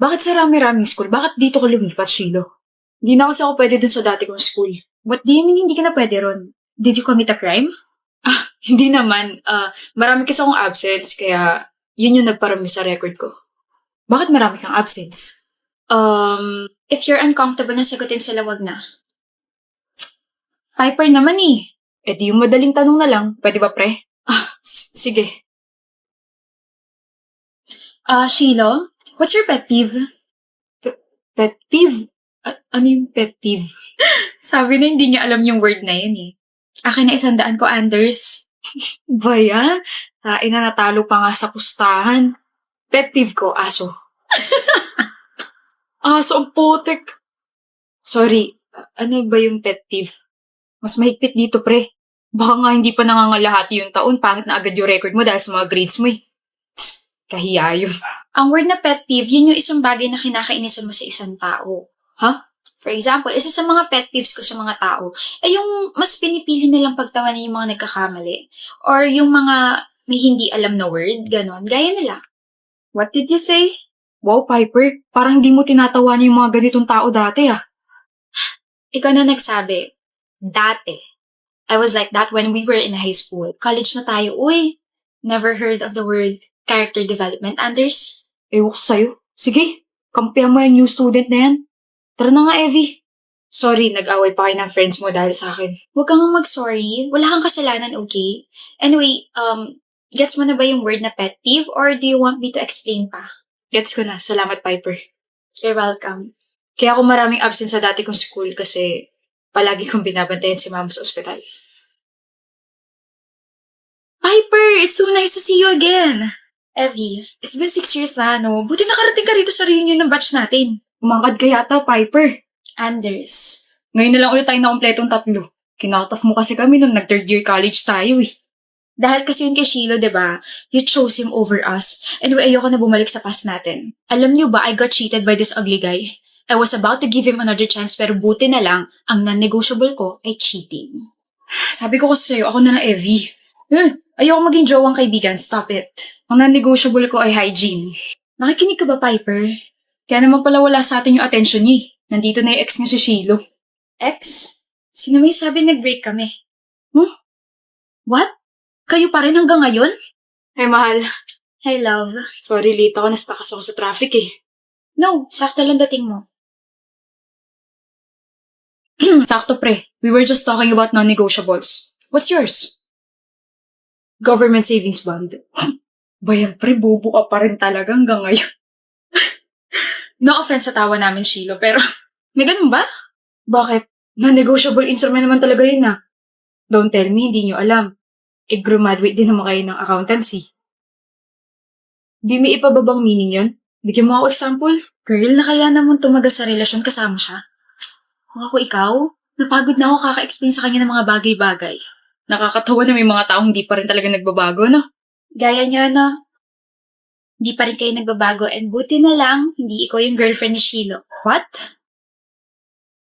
Bakit sa rami-raming school? Bakit dito ka lumipat, Shilo? Hindi na kasi ako pwede dun sa dati kong school. What do you mean hindi ka na pwede ron? Did you commit a crime? Hindi naman. Marami kasi akong absence, kaya yun yung nagparami sa record ko. Bakit marami kang absence? If you're uncomfortable na sagutin sila, wag na. Piper naman eh. Eh di yung madaling tanong na lang. Pwede ba, pre? Sige. Shilo, what's your pet peeve? Pet peeve? Ano yung pet peeve? Sabi na hindi niya alam yung word na yun eh. Akin na 100 ko, Anders. Ba yan? Ina natalo pa nga sa pustahan. Pet peeve ko, aso. Aso ang putik. Sorry, ano ba yung pet peeve? Mas mahigpit dito, pre. Baka nga hindi pa nangangalahati yung taon, pangit na agad yung record mo dahil sa mga grades mo eh. Kahiya yun. Ang word na pet peeve, yun yung isang bagay na kinakainisan mo sa isang tao. Ha? For example, isa sa mga pet peeves ko sa mga tao, ay yung mas pinipili nilang pagtawanan yung mga nagkakamali. Or yung mga may hindi alam na word, ganon. Gaya nila. What did you say? Wow, Piper, parang di mo tinatawanan yung mga ganitong tao dati ah. Ikaw na nagsabi, dati. I was like that when we were in high school. College na tayo, uy. Never heard of the word character development, Anders? Ewan ko sa'yo. Sige, kampihan mo yung new student na yan. Tara na nga, Evie. Sorry, nag-away pa kayo ng friends mo dahil sa akin. Huwag kang mag-sorry. Wala kang kasalanan, okay? Anyway, gets mo na ba yung word na pet peeve or do you want me to explain pa? Gets ko na. Salamat, Piper. You're welcome. Kaya ako maraming absent sa dati kong school kasi palagi kong binabantayan si mama sa ospital. Piper, it's so nice to see you again. Evie, it's been 6 years na, no? Buti nakarating ka rito sa reunion ng batch natin. Umangkad ka yata, Piper. Anders. Ngayon na lang ulit tayo na kompletong tatlo. Kinakataf mo kasi kami nung nag-third year college tayo eh. Dahil kasi yun kay Shilo, diba? You chose him over us. Anyway, ayoko na bumalik sa past natin. Alam niyo ba, I got cheated by this ugly guy. I was about to give him another chance pero buti na lang, ang non-negotiable ko ay cheating. Sabi ko kasi sa'yo, ako na lang Evie. Ayoko maging jowang kaibigan, stop it. Ang non-negotiable ko ay hygiene. Nakikinig ka ba, Piper? Kaya naman pala wala sa atin yung attention niya. Nandito na yung ex niya si Shilo. Ex? Sino may sabi nag-break kami? What? Kayo pa rin hanggang ngayon? Hey, mahal. Hey, love. Sorry, late ako. Na-stuck ako sa traffic eh. No, sakto lang dating mo. Sakto, pre. We were just talking about non-negotiables. What's yours? Government savings bond. Bayan, pre, bobo ka pa rin talaga hanggang ngayon. No offense sa tawa namin, Shilo, pero may ganun ba? Bakit? Non-negotiable instrument naman talaga yun ah. Don't tell me, hindi nyo alam. Graduate din naman kayo ng accountancy. Di may ipababang meaning yun? Bigyan mo ako example. Girl, na kaya naman tumaga sa relasyon kasama siya. Kung ako ikaw, napagod na ako kaka-explain sa kanya ng mga bagay-bagay. Nakakatawa na may mga taong di pa rin talaga nagbabago, no? Gaya niya, no? Di pa rin kayo nagbabago and buti na lang, hindi ikaw yung girlfriend ni Shilo. What?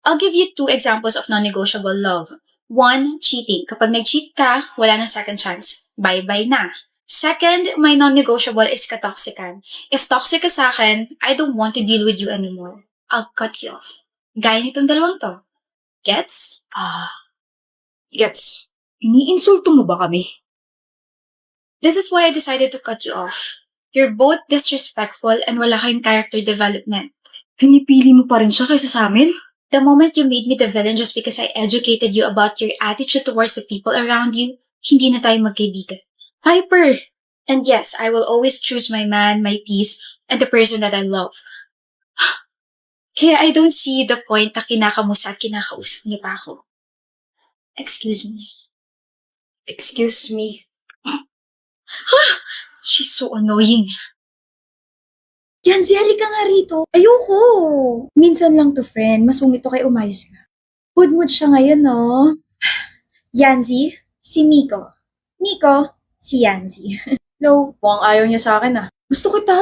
I'll give you 2 examples of non-negotiable love. 1, cheating. Kapag nag-cheat ka, wala nang second chance. Bye-bye na. Second, my non-negotiable is katoxican. If toxic ka sa akin, I don't want to deal with you anymore. I'll cut you off. Gaya nitong dalawang to. Gets? Gets. Iniinsulto mo ba kami? This is why I decided to cut you off. You're both disrespectful and wala kayong character development. Pinipili mo pa rin siya kaysa sa amin? The moment you made me the villain just because I educated you about your attitude towards the people around you, hindi na tayo magkaibigan. Piper! And yes, I will always choose my man, my peace, and the person that I love. Kaya I don't see the point na kinakamusta at kinakausap niya pa ako. Excuse me. Excuse me. She's so annoying. Yanzi, halika nga rito. Ayoko. Minsan lang to, friend. Masungit to kay umayos ka. Good mood siya ngayon, no? Yanzi, si Miko. Miko, si Yanzi. Hello, Mukhang ayaw niya sa akin ah. gusto kita.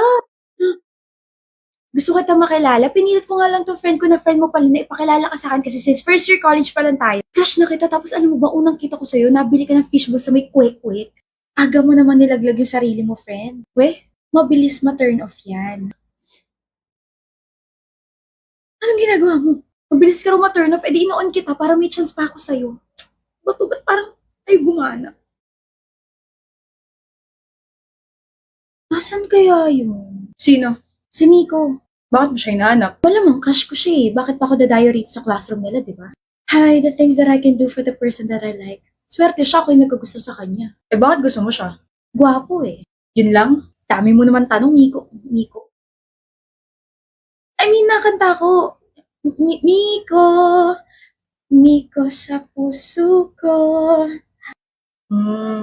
Gusto kita makilala. Pinilit ko nga lang to friend ko na friend mo pala na ipakilala ka sa akin kasi since first year college pa lang tayo. Crush na kita tapos alam mo ba, unang kita ko sa'yo, nabili ka ng fishbowl sa may kwek-kwek. Aga mo naman nilaglag yung sarili mo, friend. Weh, mabilis ma-turn off yan. ginagawa mo? Mabilis ka raw ma-turn off, edi ino-on kita para may chance pa ako sa'yo. Ba't parang ay gumana? Nasaan kaya yun? Sino? Si Miko. Bakit mo siya hinahanap? Wala mang, crush ko siya eh. Bakit pa ako dadayo rito sa classroom nila, di ba? Hi, the things that I can do for the person that I like. Swerte siya ako yung nagkagusto sa kanya. Eh bakit gusto mo siya? Gwapo eh. Yun lang? Dami mo naman tanong, Miko. Miko. I mean, nakanta ko. Miko. Miko sa puso ko.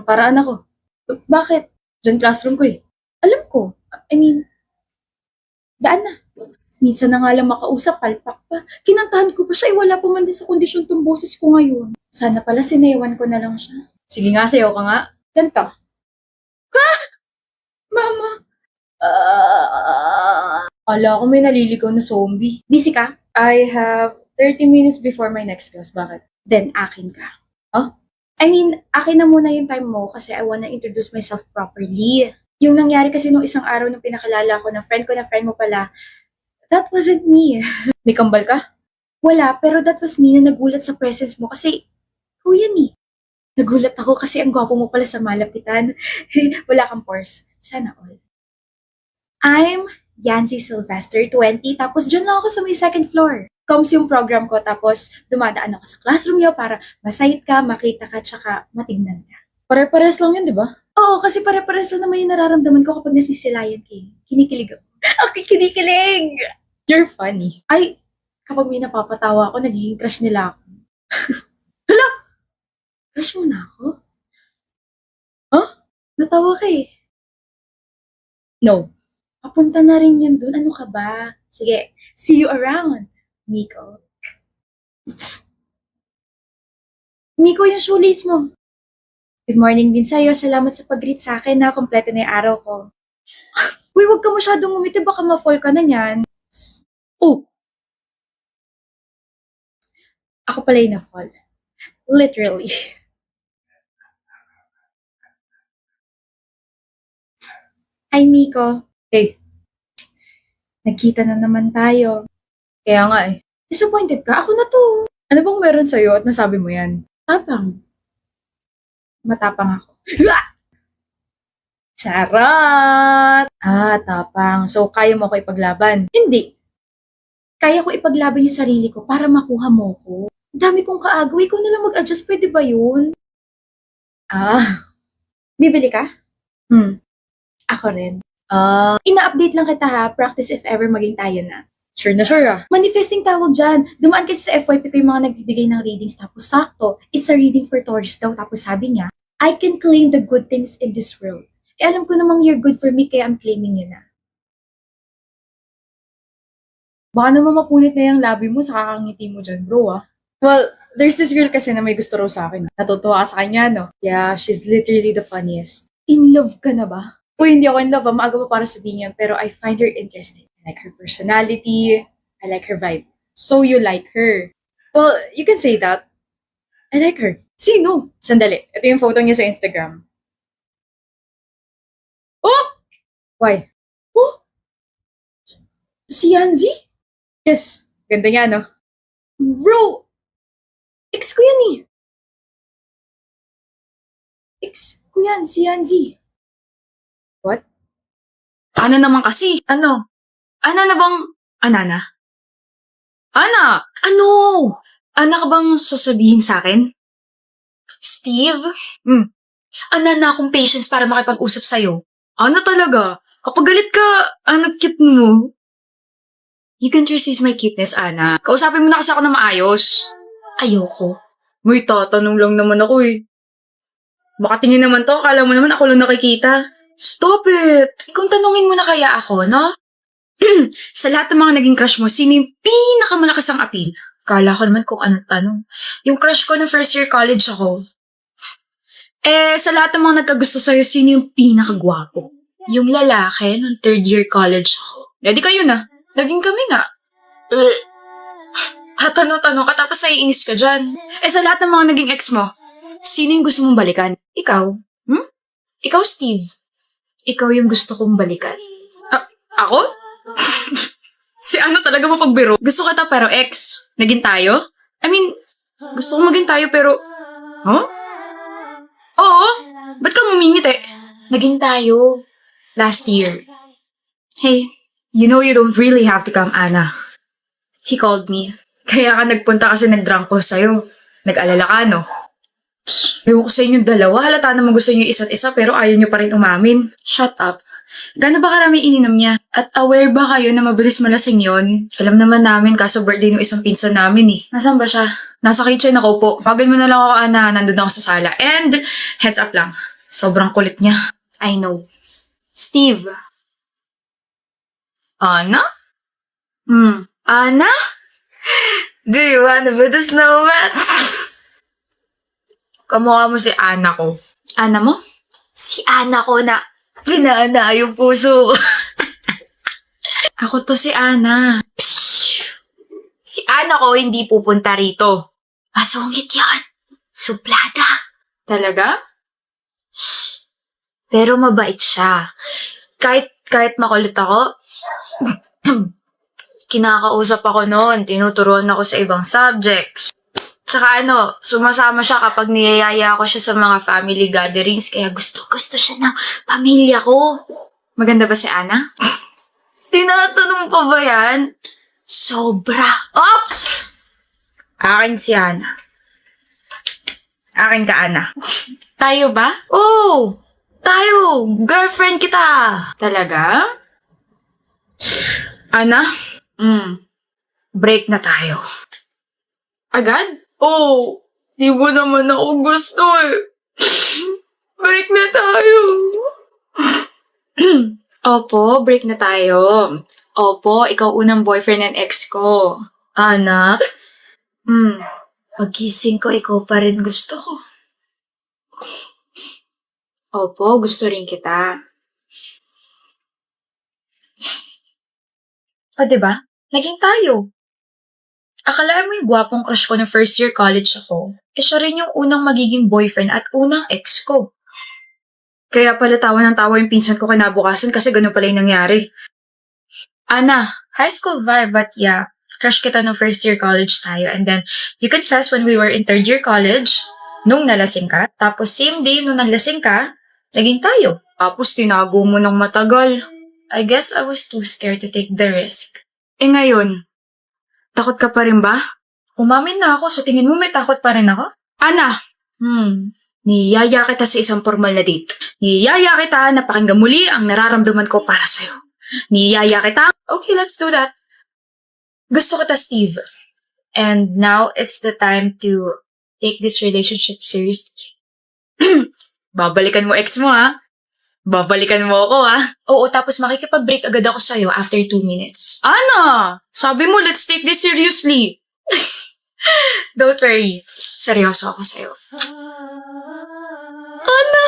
Paraan ako. Bakit? Diyan classroom ko eh. Alam ko. I mean, daan na. Minsan na nga lang makausap, palpak pa. Kinantahan ko pa siya, wala pa man din sa kondisyon tong boses ko ngayon. Sana pala sinewan ko na lang siya. Sige nga, sayaw ka nga. Ganto. Ha? Mama! Ala ko may naliligaw na zombie. Busy ka? I have 30 minutes before my next class. Bakit? Then, akin ka. Huh? I mean, akin na muna yung time mo kasi I wanna introduce myself properly. Yung nangyari kasi nung isang araw nung pinakilala ko na friend mo pala, that wasn't me. May kambal ka? Wala, pero that was me na nagulat sa presence mo kasi, yan eh. Nagulat ako kasi ang gwapo mo pala sa malapitan. Wala kang pores. Sana all. I'm Yancy Sylvester, 20, tapos dyan lang ako sa may second floor. Comes yung program ko, tapos dumadaan ako sa classroom niyo para masayit ka, makita ka, tsaka matignan ka. Pare-pares lang yun, di ba? Oo, kasi pare-pares lang naman yung nararamdaman ko kapag nasisilayan ka. Kinikilig ako. Okay, kinikilig! You're funny. Ay, kapag may napapatawa ako, nagiging crush nila ako. Hala! Crush mo na ako? Huh? Natawa ka eh. No. Papunta na rin yun dun. Ano ka ba? Sige, see you around, Miko. Miko, yung shoelace mo. Good morning din sa'yo. Salamat sa pag-greet sa akin na kompleto na yung araw ko. Uy, wag ka masyadong ngumiti. Baka ma-fall ka na niyan. Oh! Ako pala yung na-fall. Literally. Hi, Miko. Hey. Nagkita na naman tayo. Kaya nga eh. Disappointed ka? Ako na to. Ano bang meron sa'yo at nasabi mo yan? Tapang. Matapang ako. Charot! Tapang. So, kaya mo ko ipaglaban? Hindi. Kaya ko ipaglaban yung sarili ko para makuha mo ko. Dami kong kaagaw. Ikaw na lang mag-adjust. Pwede ba yun? Bibili ka? Ako rin. Ina-update lang kita ha. Practice if ever maging tayo na. Sure na sure ah. Manifesting tawag dyan. Dumaan kasi sa FYP ko yung mga nagbibigay ng readings. Tapos sakto, it's a reading for Taurus daw. Tapos sabi niya, I can claim the good things in this world. Eh alam ko namang you're good for me kaya I'm claiming yun na. Baka naman mapunit na yung labi mo sa kakangiti mo dyan, bro ah. Well, there's this girl kasi na may gusto raw sa akin. Natutuwa ka sa kanya, no? Yeah, she's literally the funniest. In love ka na ba? Uy, hindi ako in love. Maaga pa para sabihin yan, pero I find her interesting. I like her personality. I like her vibe. So you like her. Well, you can say that. I like her. Sino? Sandali. Ito yung photo niya sa Instagram. Oh! Why? Oh! Si Yanzi? Yes. Ganda niya, no? Bro! Ex ko yan eh. Ex ko yan, si Yanzi. What? Ana naman kasi. Ano? Ana na bang... Ana? Ano? Ana ka bang sasabihin sa akin? Steve? Ana na akong patience para makipag-usap sa'yo. Ana talaga. Kapag galit ka, cute mo. You can resist my cuteness, Ana. Kausapin mo na kasi ako na maayos. Ayoko. May tatanong lang naman ako eh. Baka tingin naman to, akala mo naman ako lang nakikita. Stop it! Kung tanungin mo na kaya ako, no? Sa lahat ng mga naging crush mo, sino yung pinakamalakas ang appeal? Kala ko naman kung anong tanong. Yung crush ko na first year college ako. Sa lahat ng mga nagkagusto sa'yo, sino yung pinakagwapo? Yung lalaki ng third year college ako. Di kayo na. Naging kami nga. Tanong-tanong ka tapos naiinis ka dyan. Sa lahat ng mga naging ex mo, sino yung gusto mong balikan? Ikaw? Ikaw, Steve. Ikaw yung gusto kong balikan. Ako? Si Ana talaga mapagbiro. Gusto kita pero ex. Naging tayo? I mean, gusto ko maging tayo pero... Huh? Oo. Ba't ka ngumingiti? Naging tayo. Last year. Hey, you know you don't really have to come, Ana. He called me. Kaya ka nagpunta kasi nag-drunk ko sa'yo. Nag-alala ka, no? Ewan ko sa inyong dalawa. Halata naman gusto niyo isa't isa pero ayaw niyo pa rin umamin. Shut up. Gano'n ba karami ininom niya? At aware ba kayo na mabilis malasing yon? Alam naman namin kaso birthday ng isang pinsan namin eh. Nasaan ba siya? Nasa kitchen ako po. Pagin mo na lang ako, Ana. Nandun ako sa sala. And, heads up lang. Sobrang kulit niya. I know. Steve. Ana? Ana? Do you wanna be the snowman? Kamukha mo si Ana ko. Ana mo? Si Ana ko na pinana yung puso ko. Ako to si Ana. Si Ana ko hindi pupunta rito. Masungit yan. Suplada. Talaga? Shh. Pero mabait siya. Kahit makulit ako, kinakausap ako noon. Tinuturuan ako sa ibang subjects. Tsaka sumasama siya kapag niyayaya ko siya sa mga family gatherings. Kaya gusto siya ng pamilya ko. Maganda ba si Ana? Tinatanong pa ba yan? Sobra. Ops! Akin si Ana. Akin ka, Ana. Tayo ba? Oh! Tayo! Girlfriend kita! Talaga? Ana? Break na tayo. Agad? Oh, di mo naman ako gusto eh. Break na tayo. Opo, break na tayo. Opo, ikaw unang boyfriend and ex ko. Ana? Pagkising ko, ikaw pa rin gusto ko. Opo, gusto rin kita. O, diba? Naging tayo. Akala mo yung gwapong crush ko na first year college ako. Siya rin yung unang magiging boyfriend at unang ex ko. Kaya pala tawa ng tawa yung pinsan ko kinabukasan kasi ganun pala yung nangyari. Ana, high school vibe but yeah, crush kita nung first year college tayo and then you confessed when we were in third year college nung nalasing ka. Tapos same day nung nalasing ka, naging tayo. Tapos tinago mo ng matagal. I guess I was too scared to take the risk. Ngayon, takot ka pa rin ba? Umamin na ako, sa tingin mo may takot pa rin ako? Ana! Niyaya kita sa isang formal na date. Niyaya kita na pakinggan muli ang nararamdaman ko para sa'yo. Niyaya kita. Okay, let's do that. Gusto kita, Steve. And now, it's the time to take this relationship seriously. Babalikan mo ex mo, ha? Babalikan mo ako, ha? Oo, tapos makikipag-break agad ako sa'yo after 2 minutes. Ana! Sabi mo, let's take this seriously. Don't worry. Seryoso ako sa'yo. Ana!